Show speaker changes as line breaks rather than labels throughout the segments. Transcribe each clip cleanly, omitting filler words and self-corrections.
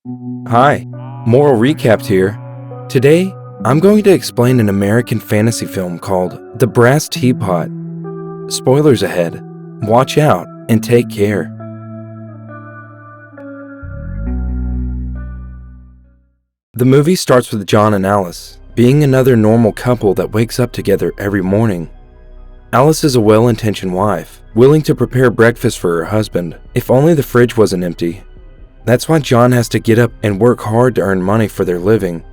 Hi, Moral Recapped here. Today, I'm going to explain an American fantasy film called The Brass Teapot. Spoilers ahead. Watch out and take care. The movie starts with John and Alice being another normal couple that wakes up together every morning. Alice is a well-intentioned wife, willing to prepare breakfast for her husband if only the fridge wasn't empty. That's why John has to get up and work hard to earn money for their living.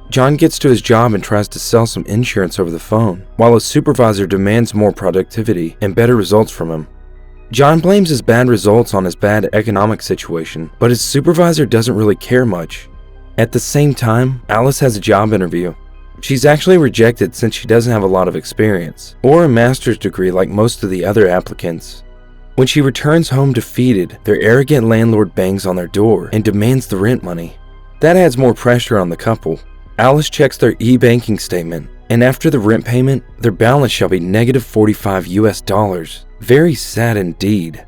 John gets to his job and tries to sell some insurance over the phone, while his supervisor demands more productivity and better results from him. John blames his bad results on his bad economic situation, but his supervisor doesn't really care much. At the same time, Alice has a job interview. She's actually rejected since she doesn't have a lot of experience, or a master's degree like most of the other applicants. When she returns home defeated, their arrogant landlord bangs on their door and demands the rent money. That adds more pressure on the couple. Alice checks their e-banking statement, and after the rent payment, their balance shall be negative $45. Very sad indeed.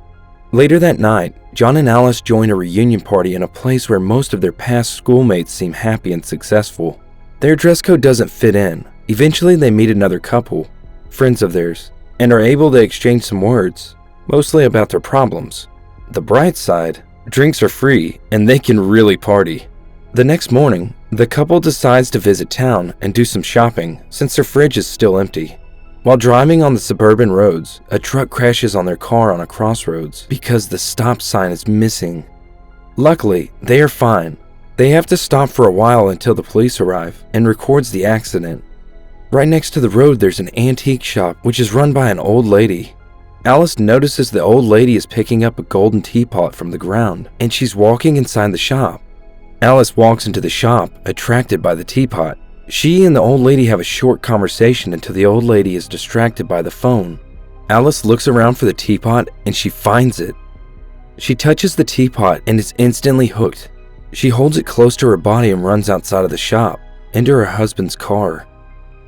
Later that night, John and Alice join a reunion party in a place where most of their past schoolmates seem happy and successful. Their dress code doesn't fit in. Eventually they meet another couple, friends of theirs, and are able to exchange some words, mostly about their problems. The bright side, drinks are free and they can really party. The next morning, the couple decides to visit town and do some shopping since their fridge is still empty. While driving on the suburban roads, a truck crashes on their car on a crossroads because the stop sign is missing. Luckily, they are fine. They have to stop for a while until the police arrive and records the accident. Right next to the road there's an antique shop which is run by an old lady. Alice notices the old lady is picking up a golden teapot from the ground, and she's walking inside the shop. Alice walks into the shop, attracted by the teapot. She and the old lady have a short conversation until the old lady is distracted by the phone. Alice looks around for the teapot and she finds it. She touches the teapot and is instantly hooked. She holds it close to her body and runs outside of the shop, into her husband's car.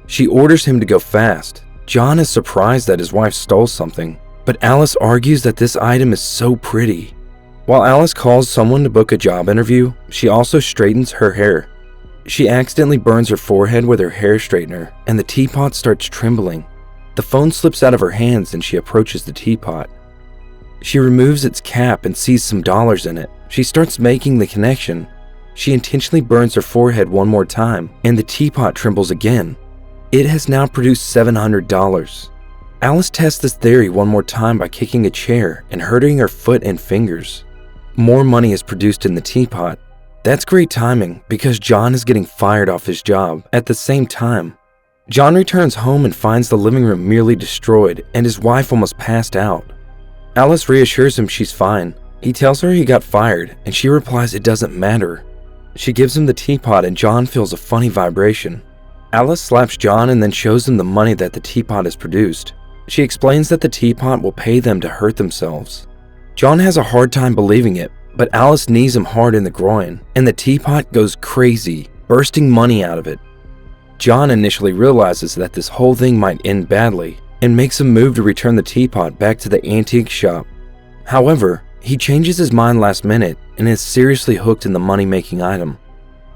She orders him to go fast. John is surprised that his wife stole something, but Alice argues that this item is so pretty. While Alice calls someone to book a job interview, she also straightens her hair. She accidentally burns her forehead with her hair straightener, and the teapot starts trembling. The phone slips out of her hands and she approaches the teapot. She removes its cap and sees some dollars in it. She starts making the connection. She intentionally burns her forehead one more time, and the teapot trembles again. It has now produced $700. Alice tests this theory one more time by kicking a chair and hurting her foot and fingers. More money is produced in the teapot. That's great timing because John is getting fired off his job at the same time. John returns home and finds the living room nearly destroyed and his wife almost passed out. Alice reassures him she's fine. He tells her he got fired and she replies it doesn't matter. She gives him the teapot and John feels a funny vibration. Alice slaps John and then shows him the money that the teapot has produced. She explains that the teapot will pay them to hurt themselves. John has a hard time believing it, but Alice knees him hard in the groin, and the teapot goes crazy, bursting money out of it. John initially realizes that this whole thing might end badly, and makes a move to return the teapot back to the antique shop. However, he changes his mind last minute and is seriously hooked in the money-making item.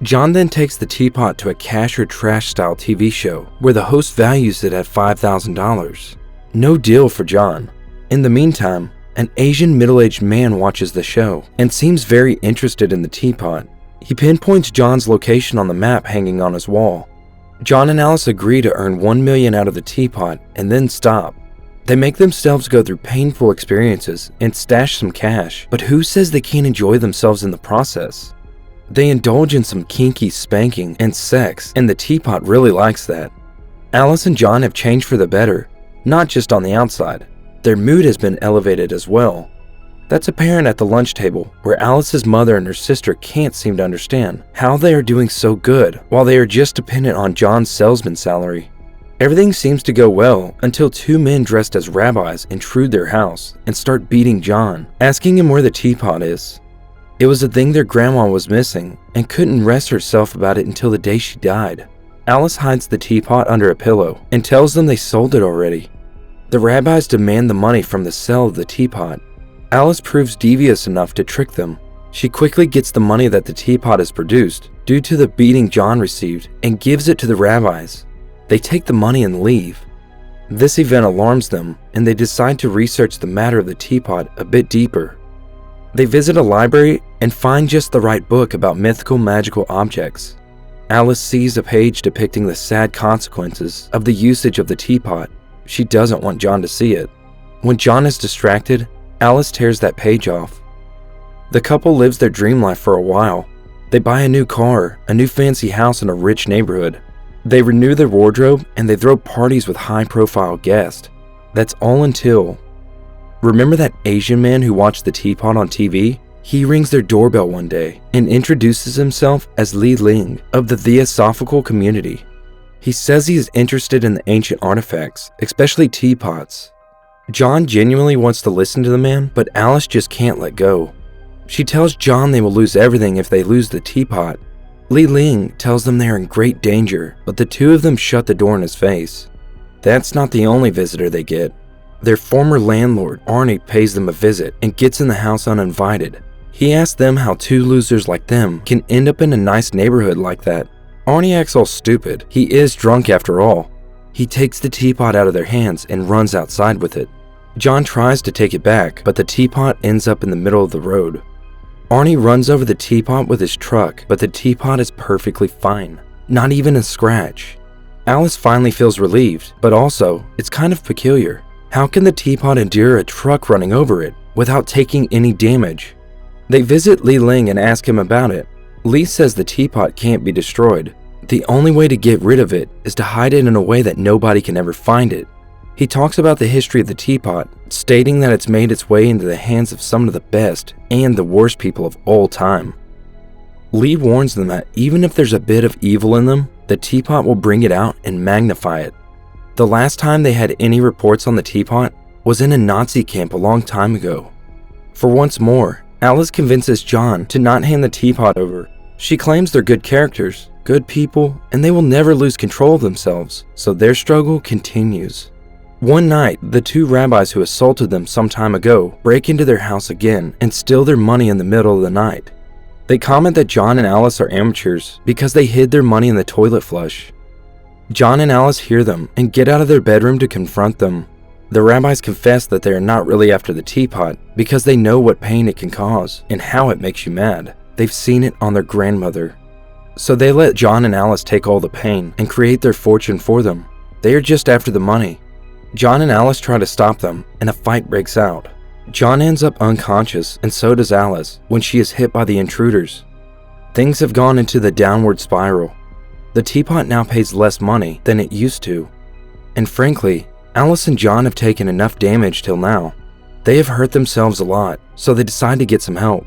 John then takes the teapot to a cash or trash style TV show where the host values it at $5,000. No deal for John. In the meantime, an Asian middle-aged man watches the show and seems very interested in the teapot. He pinpoints John's location on the map hanging on his wall. John and Alice agree to earn $1 million out of the teapot and then stop. They make themselves go through painful experiences and stash some cash, but who says they can't enjoy themselves in the process? They indulge in some kinky spanking and sex, and the teapot really likes that. Alice and John have changed for the better, not just on the outside. Their mood has been elevated as well. That's apparent at the lunch table, where Alice's mother and her sister can't seem to understand how they are doing so good while they are just dependent on John's salesman salary. Everything seems to go well until two men dressed as rabbis intrude their house and start beating John, asking him where the teapot is. It was a thing their grandma was missing and couldn't rest herself about it until the day she died. Alice hides the teapot under a pillow and tells them they sold it already. The rabbis demand the money from the sale of the teapot. Alice proves devious enough to trick them. She quickly gets the money that the teapot has produced due to the beating John received and gives it to the rabbis. They take the money and leave. This event alarms them, and they decide to research the matter of the teapot a bit deeper. They visit a library and find just the right book about mythical magical objects. Alice sees a page depicting the sad consequences of the usage of the teapot. She doesn't want John to see it. When John is distracted, Alice tears that page off. The couple lives their dream life for a while. They buy a new car, a new fancy house in a rich neighborhood. They renew their wardrobe and they throw parties with high-profile guests. That's all until... Remember that Asian man who watched the teapot on TV? He rings their doorbell one day and introduces himself as Li Ling of the Theosophical community. He says he is interested in the ancient artifacts, especially teapots. John genuinely wants to listen to the man, but Alice just can't let go. She tells John they will lose everything if they lose the teapot. Li Ling tells them they are in great danger, but the two of them shut the door in his face. That's not the only visitor they get. Their former landlord, Arnie, pays them a visit and gets in the house uninvited. He asks them how two losers like them can end up in a nice neighborhood like that. Arnie acts all stupid. He is drunk after all. He takes the teapot out of their hands and runs outside with it. John tries to take it back, but the teapot ends up in the middle of the road. Arnie runs over the teapot with his truck, but the teapot is perfectly fine. Not even a scratch. Alice finally feels relieved, but also, it's kind of peculiar. How can the teapot endure a truck running over it without taking any damage? They visit Li Ling and ask him about it. Li says the teapot can't be destroyed. The only way to get rid of it is to hide it in a way that nobody can ever find it. He talks about the history of the teapot, stating that it's made its way into the hands of some of the best and the worst people of all time. Li warns them that even if there's a bit of evil in them, the teapot will bring it out and magnify it. The last time they had any reports on the teapot was in a Nazi camp a long time ago. For once more, Alice convinces John to not hand the teapot over. She claims they're good characters, good people, and they will never lose control of themselves, so their struggle continues. One night, the two rabbis who assaulted them some time ago break into their house again and steal their money in the middle of the night. They comment that John and Alice are amateurs because they hid their money in the toilet flush. John and Alice hear them and get out of their bedroom to confront them. The rabbis confess that they are not really after the teapot because they know what pain it can cause and how it makes you mad. They've seen it on their grandmother. So they let John and Alice take all the pain and create their fortune for them. They are just after the money. John and Alice try to stop them, and a fight breaks out. John ends up unconscious, and so does Alice, when she is hit by the intruders. Things have gone into the downward spiral. The teapot now pays less money than it used to. And frankly, Alice and John have taken enough damage till now. They have hurt themselves a lot, so they decide to get some help.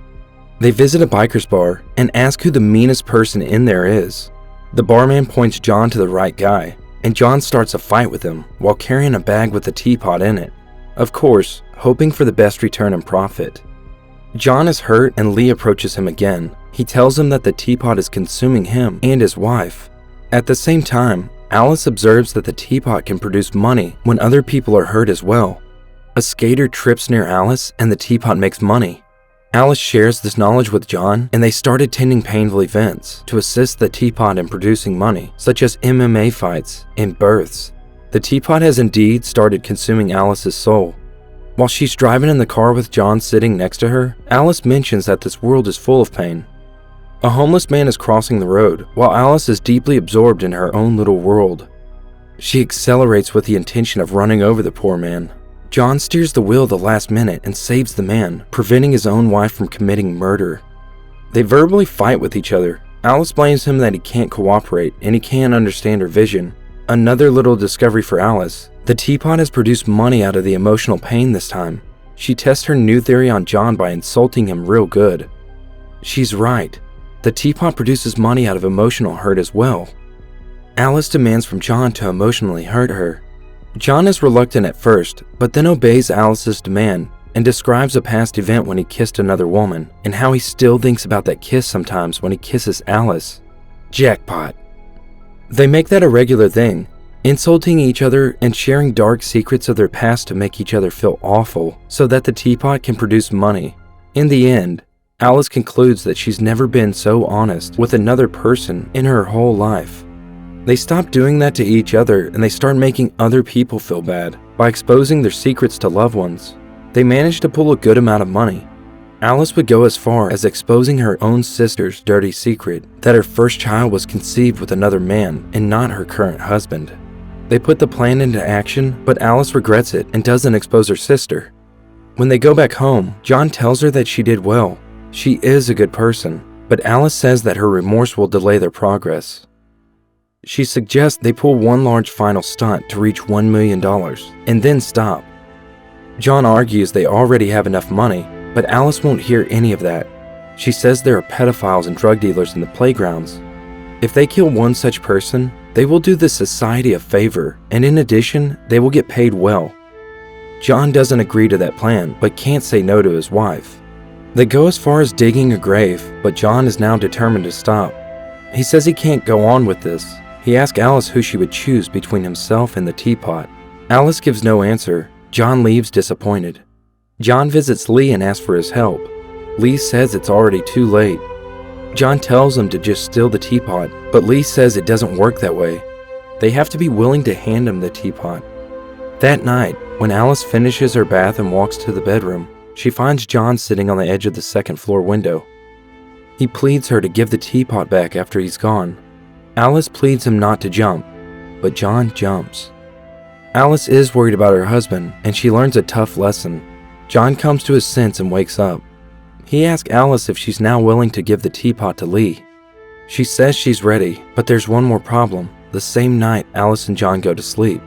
They visit a biker's bar and ask who the meanest person in there is. The barman points John to the right guy, and John starts a fight with him while carrying a bag with a teapot in it. Of course, hoping for the best return and profit. John is hurt and Lee approaches him again. He tells him that the teapot is consuming him and his wife. At the same time, Alice observes that the teapot can produce money when other people are hurt as well. A skater trips near Alice and the teapot makes money. Alice shares this knowledge with John, and they start attending painful events to assist the teapot in producing money, such as MMA fights and births. The teapot has indeed started consuming Alice's soul. While she's driving in the car with John sitting next to her, Alice mentions that this world is full of pain. A homeless man is crossing the road, while Alice is deeply absorbed in her own little world. She accelerates with the intention of running over the poor man. John steers the wheel the last minute and saves the man, preventing his own wife from committing murder. They verbally fight with each other. Alice blames him that he can't cooperate and he can't understand her vision. Another little discovery for Alice: the teapot has produced money out of the emotional pain this time. She tests her new theory on John by insulting him real good. She's right. The teapot produces money out of emotional hurt as well. Alice demands from John to emotionally hurt her. John is reluctant at first, but then obeys Alice's demand and describes a past event when he kissed another woman and how he still thinks about that kiss sometimes when he kisses Alice. Jackpot. They make that a regular thing, insulting each other and sharing dark secrets of their past to make each other feel awful so that the teapot can produce money. In the end, Alice concludes that she's never been so honest with another person in her whole life. They stop doing that to each other and they start making other people feel bad by exposing their secrets to loved ones. They manage to pull a good amount of money. Alice would go as far as exposing her own sister's dirty secret that her first child was conceived with another man and not her current husband. They put the plan into action, but Alice regrets it and doesn't expose her sister. When they go back home, John tells her that she did well. She is a good person, but Alice says that her remorse will delay their progress. She suggests they pull one large final stunt to reach $1 million and then stop. John argues they already have enough money, but Alice won't hear any of that. She says there are pedophiles and drug dealers in the playgrounds. If they kill one such person, they will do the society a favor, and in addition, they will get paid well. John doesn't agree to that plan, but can't say no to his wife. They go as far as digging a grave, but John is now determined to stop. He says he can't go on with this. He asks Alice who she would choose between himself and the teapot. Alice gives no answer. John leaves disappointed. John visits Lee and asks for his help. Lee says it's already too late. John tells him to just steal the teapot, but Lee says it doesn't work that way. They have to be willing to hand him the teapot. That night, when Alice finishes her bath and walks to the bedroom, she finds John sitting on the edge of the second-floor window. He pleads her to give the teapot back after he's gone. Alice pleads him not to jump, but John jumps. Alice is worried about her husband, and she learns a tough lesson. John comes to his sense and wakes up. He asks Alice if she's now willing to give the teapot to Lee. She says she's ready, but there's one more problem. The same night, Alice and John go to sleep.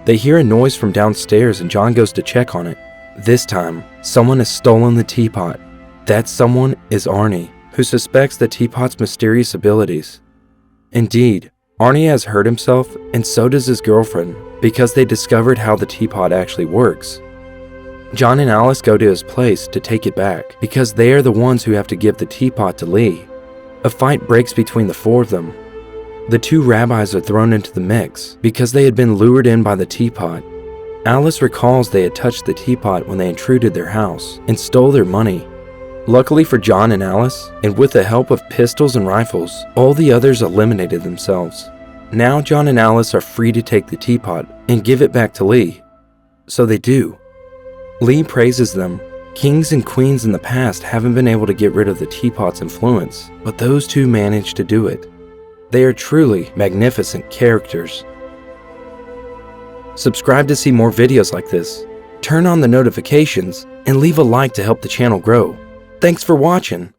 They hear a noise from downstairs and John goes to check on it. This time, someone has stolen the teapot. That someone is Arnie, who suspects the teapot's mysterious abilities. Indeed, Arnie has hurt himself, and so does his girlfriend, because they discovered how the teapot actually works. John and Alice go to his place to take it back, because they are the ones who have to give the teapot to Lee. A fight breaks between the four of them. The two rabbis are thrown into the mix, because they had been lured in by the teapot. Alice recalls they had touched the teapot when they intruded their house, and stole their money. Luckily for John and Alice, and with the help of pistols and rifles, all the others eliminated themselves. Now John and Alice are free to take the teapot and give it back to Lee. So they do. Lee praises them. Kings and queens in the past haven't been able to get rid of the teapot's influence, but those two managed to do it. They are truly magnificent characters. Subscribe to see more videos like this. Turn on the notifications and leave a like to help the channel grow. Thanks for watching.